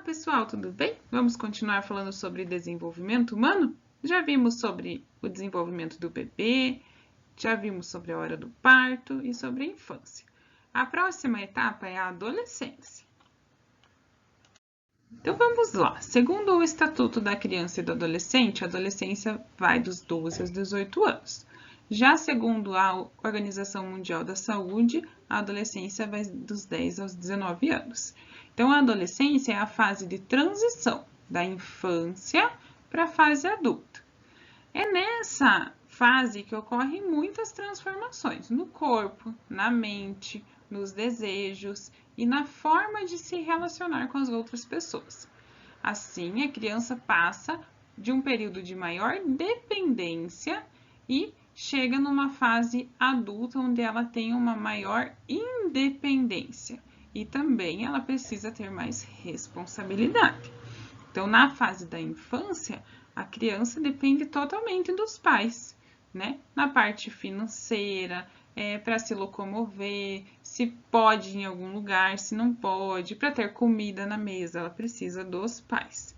pessoal, tudo bem? Vamos continuar falando sobre desenvolvimento humano? Já vimos sobre o desenvolvimento do bebê, já vimos sobre a hora do parto e sobre a infância. A próxima etapa é a adolescência. Então vamos lá. Segundo o Estatuto da Criança e do Adolescente, a adolescência vai dos 12 aos 18 anos. Já segundo a Organização Mundial da Saúde, a adolescência vai dos 10 aos 19 anos. Então, a adolescência é a fase de transição da infância para a fase adulta. É nessa fase que ocorrem muitas transformações no corpo, na mente, nos desejos e na forma de se relacionar com as outras pessoas. Assim, a criança passa de um período de maior dependência e chega numa fase adulta onde ela tem uma maior independência e também ela precisa ter mais responsabilidade. Então, na fase da infância, a criança depende totalmente dos pais, né? Na parte financeira, para se locomover, se pode ir em algum lugar, se não pode, para ter comida na mesa, ela precisa dos pais.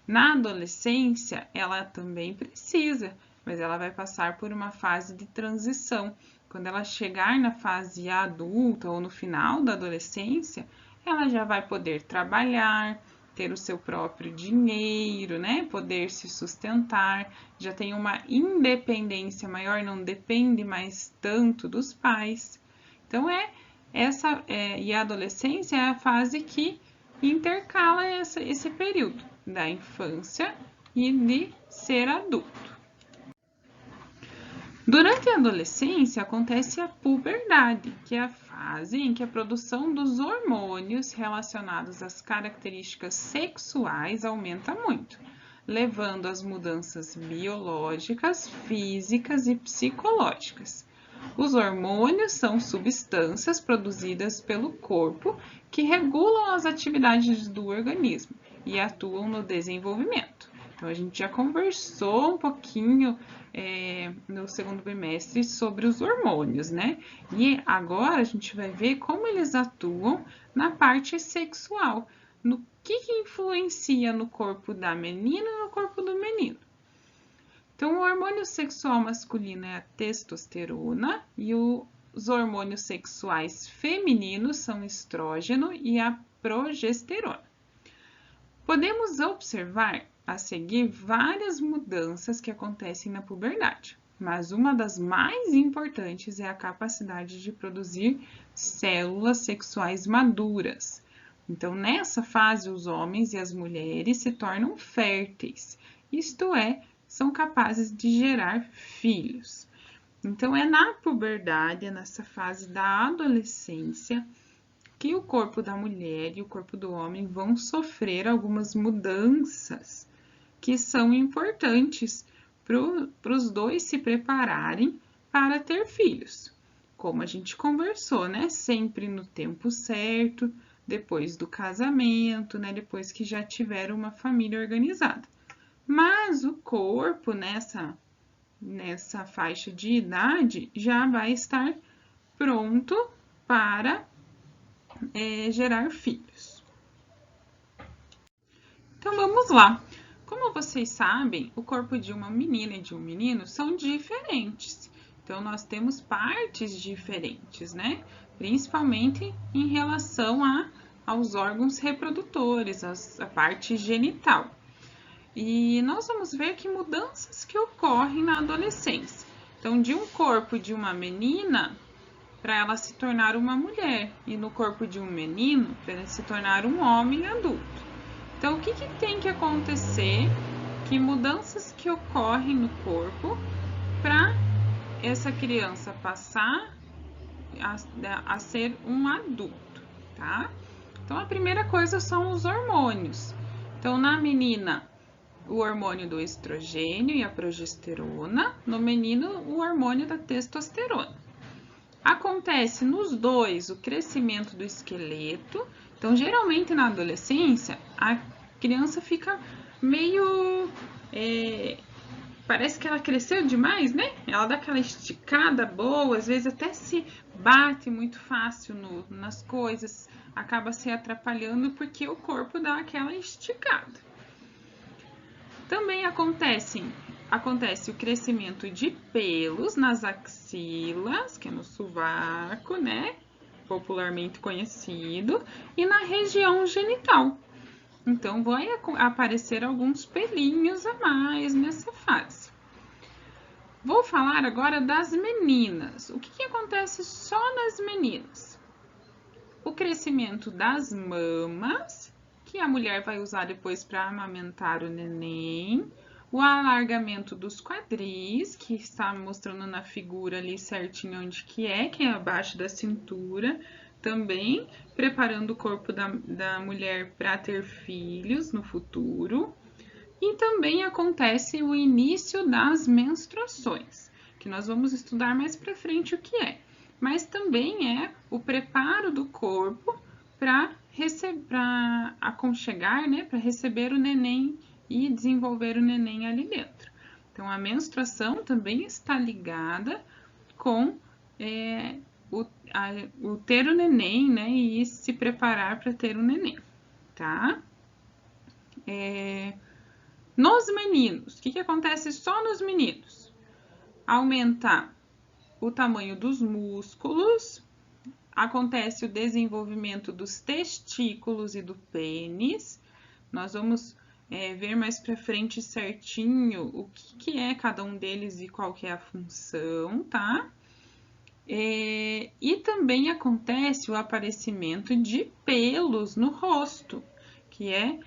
Na adolescência, ela também precisa, mas ela vai passar por uma fase de transição. Quando ela chegar na fase adulta ou no final da adolescência, ela já vai poder trabalhar, ter o seu próprio dinheiro, né? Poder se sustentar, já tem uma independência maior, não depende mais tanto dos pais. Então, e a adolescência é a fase que intercala esse período da infância e de ser adulto. Durante a adolescência acontece a puberdade, que é a fase em que a produção dos hormônios relacionados às características sexuais aumenta muito, levando às mudanças biológicas, físicas e psicológicas. Os hormônios são substâncias produzidas pelo corpo que regulam as atividades do organismo e atuam no desenvolvimento. Então, a gente já conversou um pouquinho no segundo bimestre sobre os hormônios, né? E agora a gente vai ver como eles atuam na parte sexual, no que influencia no corpo da menina e no corpo do menino. Então, o hormônio sexual masculino é a testosterona e os hormônios sexuais femininos são o estrógeno e a progesterona. Podemos observar a seguir várias mudanças que acontecem na puberdade, mas uma das mais importantes é a capacidade de produzir células sexuais maduras. Então, nessa fase, os homens e as mulheres se tornam férteis, isto é, são capazes de gerar filhos. Então, é na puberdade, é nessa fase da adolescência, que o corpo da mulher e o corpo do homem vão sofrer algumas mudanças que são importantes para os dois se prepararem para ter filhos. Como a gente conversou, né? Sempre no tempo certo, depois do casamento, né? Depois que já tiveram uma família organizada. Mas o corpo, nessa faixa de idade, já vai estar pronto para gerar filhos. Então, vamos lá. Como vocês sabem, o corpo de uma menina e de um menino são diferentes. Então, nós temos partes diferentes, né? Principalmente em relação aos órgãos reprodutores, a parte genital. E nós vamos ver que mudanças que ocorrem na adolescência. Então, de um corpo de uma menina, para ela se tornar uma mulher, e no corpo de um menino, para ele se tornar um homem adulto. Então, o que tem que acontecer? Que mudanças que ocorrem no corpo para essa criança passar a ser um adulto, tá? Então, a primeira coisa são os hormônios. Então, na menina, o hormônio do estrogênio e a progesterona, no menino, o hormônio da testosterona. Acontece nos dois o crescimento do esqueleto. Então, geralmente na adolescência, a criança fica meio parece que ela cresceu demais, né? Ela dá aquela esticada boa, às vezes até se bate muito fácil nas coisas, acaba se atrapalhando porque o corpo dá aquela esticada. Também acontece o crescimento de pelos nas axilas, que é no sovaco, né? Popularmente conhecido, e na região genital. Então, vai aparecer alguns pelinhos a mais nessa fase. Vou falar agora das meninas. O que acontece só nas meninas? O crescimento das mamas, que a mulher vai usar depois para amamentar o neném. O alargamento dos quadris, que está mostrando na figura ali certinho onde que é abaixo da cintura. Também preparando o corpo da mulher para ter filhos no futuro. E também acontece o início das menstruações, que nós vamos estudar mais para frente o que é. Mas também é o preparo do corpo para aconchegar, né, para receber o neném e desenvolver o neném ali dentro. Então, a menstruação também está ligada com o ter o neném, né, e se preparar para ter o neném, tá? Nos meninos, o que acontece só nos meninos? Aumenta o tamanho dos músculos, acontece o desenvolvimento dos testículos e do pênis. Nós vamos ver mais para frente certinho o que é cada um deles e qual que é a função, tá? E também acontece o aparecimento de pelos no rosto, que é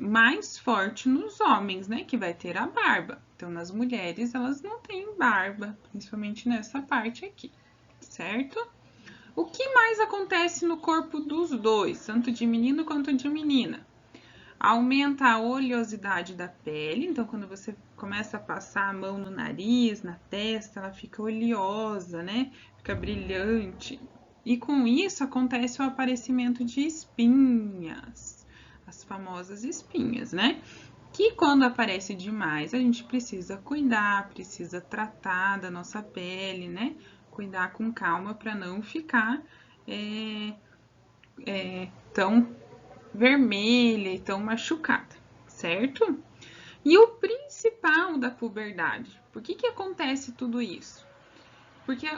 mais forte nos homens, né? Que vai ter a barba. Então, nas mulheres, elas não têm barba, principalmente nessa parte aqui, certo? O que mais acontece no corpo dos dois, tanto de menino quanto de menina? Aumenta a oleosidade da pele, então quando você começa a passar a mão no nariz, na testa, ela fica oleosa, né? Fica brilhante. E com isso acontece o aparecimento de espinhas, as famosas espinhas, né? Que quando aparece demais, a gente precisa cuidar, precisa tratar da nossa pele, né? Cuidar com calma para não ficar tão vermelha e tão machucada, certo? E o principal da puberdade, por que acontece tudo isso? Porque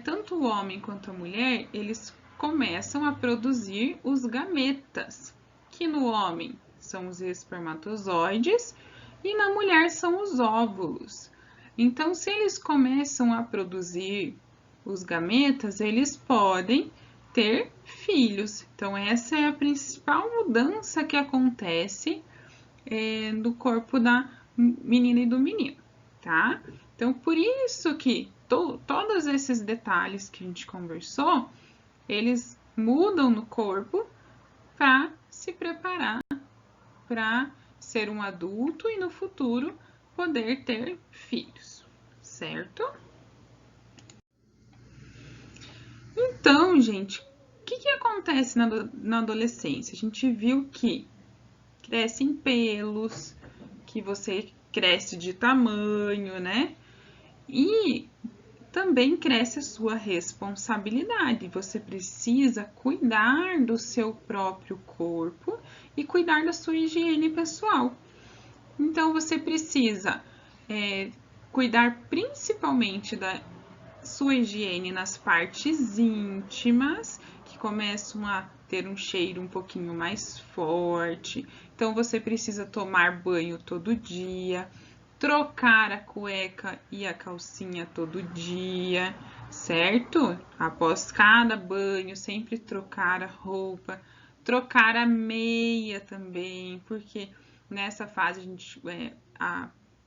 tanto o homem quanto a mulher, eles começam a produzir os gametas, que no homem são os espermatozoides e na mulher são os óvulos. Então, se eles começam a produzir os gametas, eles podem ter filhos. Então, essa é a principal mudança que acontece no corpo da menina e do menino, tá? Então, por isso que todos esses detalhes que a gente conversou, eles mudam no corpo para se preparar para ser um adulto e no futuro poder ter filhos, certo? Então, gente, o que acontece na adolescência? A gente viu que crescem pelos, que você cresce de tamanho, né? E também cresce a sua responsabilidade. Você precisa cuidar do seu próprio corpo e cuidar da sua higiene pessoal. Então, você precisa cuidar principalmente da sua higiene nas partes íntimas, que começam a ter um cheiro um pouquinho mais forte. Então, você precisa tomar banho todo dia, trocar a cueca e a calcinha todo dia, certo? Após cada banho, sempre trocar a roupa, trocar a meia também, porque nessa fase a gente,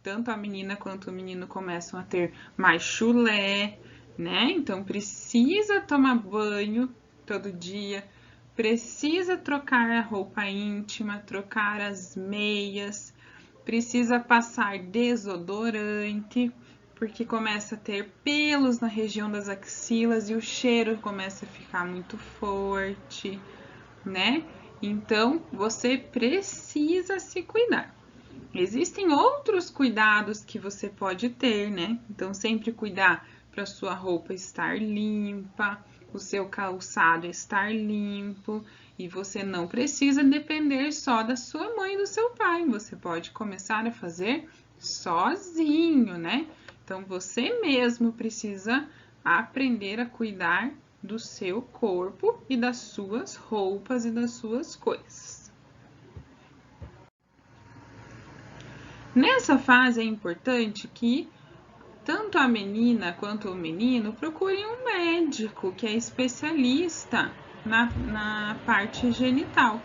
tanto a menina quanto o menino começam a ter mais chulé, né? Então precisa tomar banho todo dia, precisa trocar a roupa íntima, trocar as meias, precisa passar desodorante, porque começa a ter pelos na região das axilas e o cheiro começa a ficar muito forte, né? Então você precisa se cuidar. Existem outros cuidados que você pode ter, né? Então, sempre cuidar para sua roupa estar limpa, o seu calçado estar limpo, e você não precisa depender só da sua mãe e do seu pai. Você pode começar a fazer sozinho, né? Então, você mesmo precisa aprender a cuidar do seu corpo e das suas roupas e das suas coisas. Nessa fase é importante que tanto a menina quanto o menino procurem um médico que é especialista na parte genital.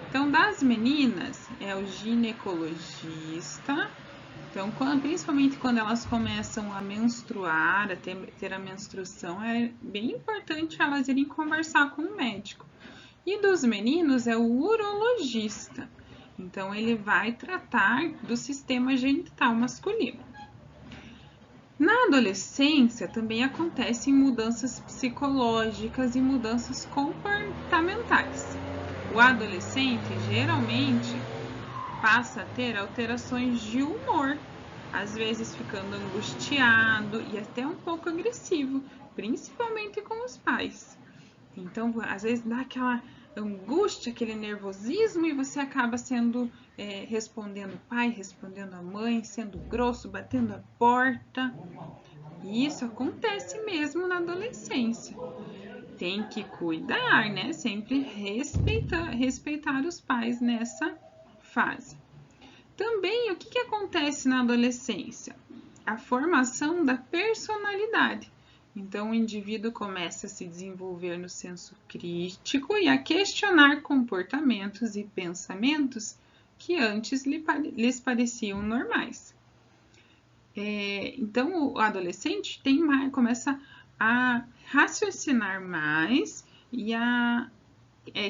Então, das meninas, é o ginecologista. Então, principalmente quando elas começam a menstruar, a ter a menstruação, é bem importante elas irem conversar com o médico. E dos meninos é o urologista. Então, ele vai tratar do sistema genital masculino. Na adolescência também acontecem mudanças psicológicas e mudanças comportamentais. O adolescente geralmente passa a ter alterações de humor, às vezes ficando angustiado e até um pouco agressivo, principalmente com os pais. Então, às vezes dá aquela angústia, aquele nervosismo e você acaba respondendo o pai, respondendo a mãe, sendo grosso, batendo a porta. E isso acontece mesmo na adolescência. Tem que cuidar, né? Sempre respeitar os pais nessa fase. Também, o que acontece na adolescência? A formação da personalidade. Então, o indivíduo começa a se desenvolver no senso crítico e a questionar comportamentos e pensamentos que antes lhes pareciam normais. Então, o adolescente começa a raciocinar mais e a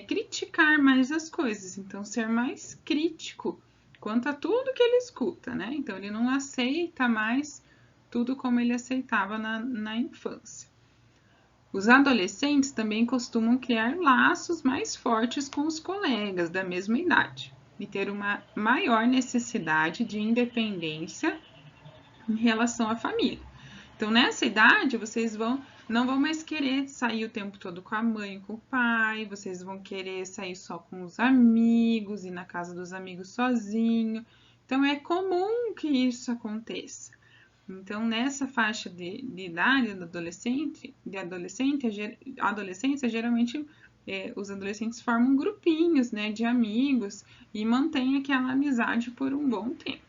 criticar mais as coisas. Então, ser mais crítico quanto a tudo que ele escuta, né? Então, ele não aceita mais tudo como ele aceitava na infância. Os adolescentes também costumam criar laços mais fortes com os colegas da mesma idade e ter uma maior necessidade de independência em relação à família. Então, nessa idade, vocês não vão mais querer sair o tempo todo com a mãe, com o pai, vocês vão querer sair só com os amigos, ir na casa dos amigos sozinho. Então, é comum que isso aconteça. Então, nessa faixa de idade da adolescência, geralmente os adolescentes formam grupinhos, né, de amigos e mantêm aquela amizade por um bom tempo.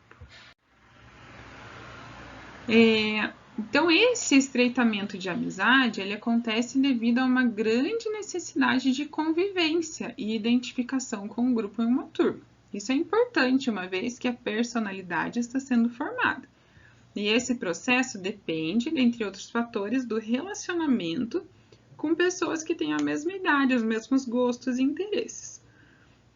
Então, esse estreitamento de amizade, ele acontece devido a uma grande necessidade de convivência e identificação com o grupo em uma turma. Isso é importante, uma vez que a personalidade está sendo formada. E esse processo depende, entre outros fatores, do relacionamento com pessoas que têm a mesma idade, os mesmos gostos e interesses.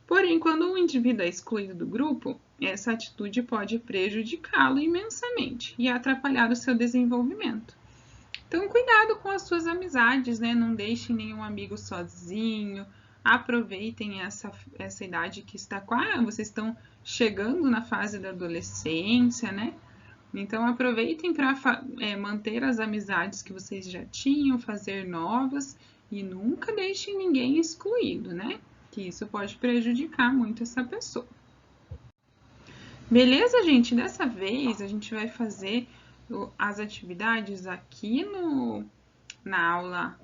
Porém, quando um indivíduo é excluído do grupo, essa atitude pode prejudicá-lo imensamente e atrapalhar o seu desenvolvimento. Então, cuidado com as suas amizades, né? Não deixem nenhum amigo sozinho. Aproveitem essa idade que está vocês estão chegando na fase da adolescência, né? Então, aproveitem para manter as amizades que vocês já tinham, fazer novas e nunca deixem ninguém excluído, né? Que isso pode prejudicar muito essa pessoa. Beleza, gente? Dessa vez a gente vai fazer as atividades aqui na aula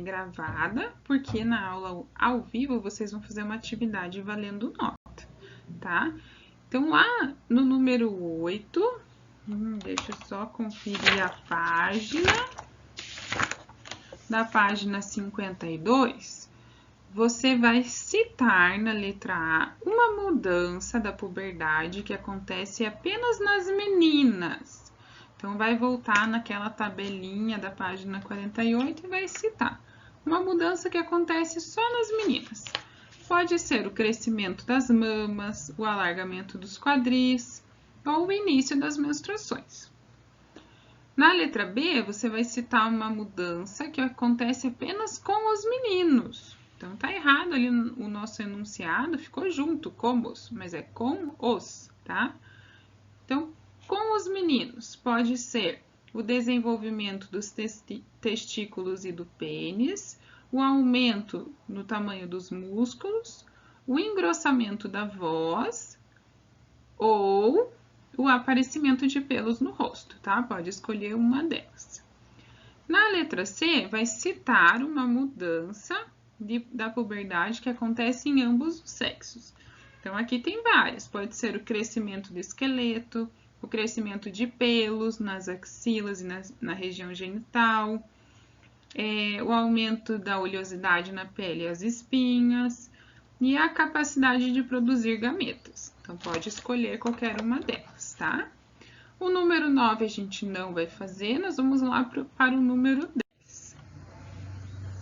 gravada, porque na aula ao vivo vocês vão fazer uma atividade valendo nota, tá? Então, lá no número 8, deixa eu só conferir a página. Da página 52, você vai citar na letra A uma mudança da puberdade que acontece apenas nas meninas. Então, vai voltar naquela tabelinha da página 48 e vai citar uma mudança que acontece só nas meninas. Pode ser o crescimento das mamas, o alargamento dos quadris ou o início das menstruações. Na letra B, você vai citar uma mudança que acontece apenas com os meninos. Então, tá errado ali o nosso enunciado, ficou junto, com os, mas é com os. tá? Então, com os meninos, pode ser o desenvolvimento dos testículos e do pênis, o aumento no tamanho dos músculos, o engrossamento da voz ou o aparecimento de pelos no rosto, tá? Pode escolher uma delas. Na letra C, vai citar uma mudança da puberdade que acontece em ambos os sexos. Então, aqui tem várias. Pode ser o crescimento do esqueleto, o crescimento de pelos nas axilas e na região genital, o aumento da oleosidade na pele e as espinhas, e a capacidade de produzir gametas. Então, pode escolher qualquer uma delas, tá? O número 9 a gente não vai fazer, nós vamos lá para o número 10.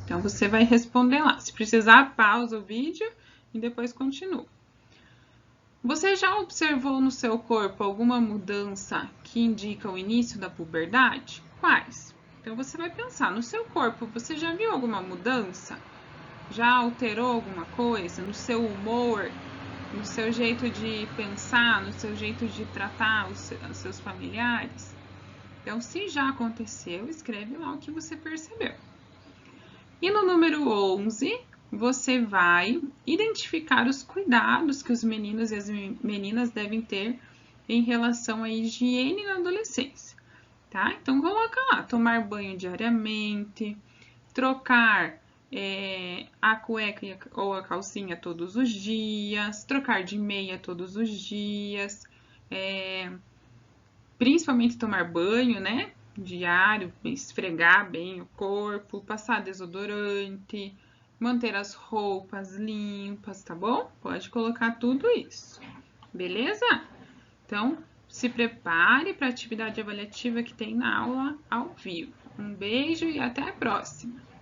Então, você vai responder lá. Se precisar, pausa o vídeo e depois continua. Você já observou no seu corpo alguma mudança que indica o início da puberdade? Quais? Então, você vai pensar, no seu corpo, você já viu alguma mudança? Já alterou alguma coisa no seu humor, no seu jeito de pensar, no seu jeito de tratar os seus familiares? Então, se já aconteceu, escreve lá o que você percebeu. E no número 11, você vai identificar os cuidados que os meninos e as meninas devem ter em relação à higiene na adolescência, tá? Então, coloca lá, tomar banho diariamente, trocar a cueca ou a calcinha todos os dias, trocar de meia todos os dias, principalmente tomar banho, né? Diário, esfregar bem o corpo, passar desodorante, manter as roupas limpas, tá bom? Pode colocar tudo isso, beleza? Então, se prepare para a atividade avaliativa que tem na aula ao vivo. Um beijo e até a próxima!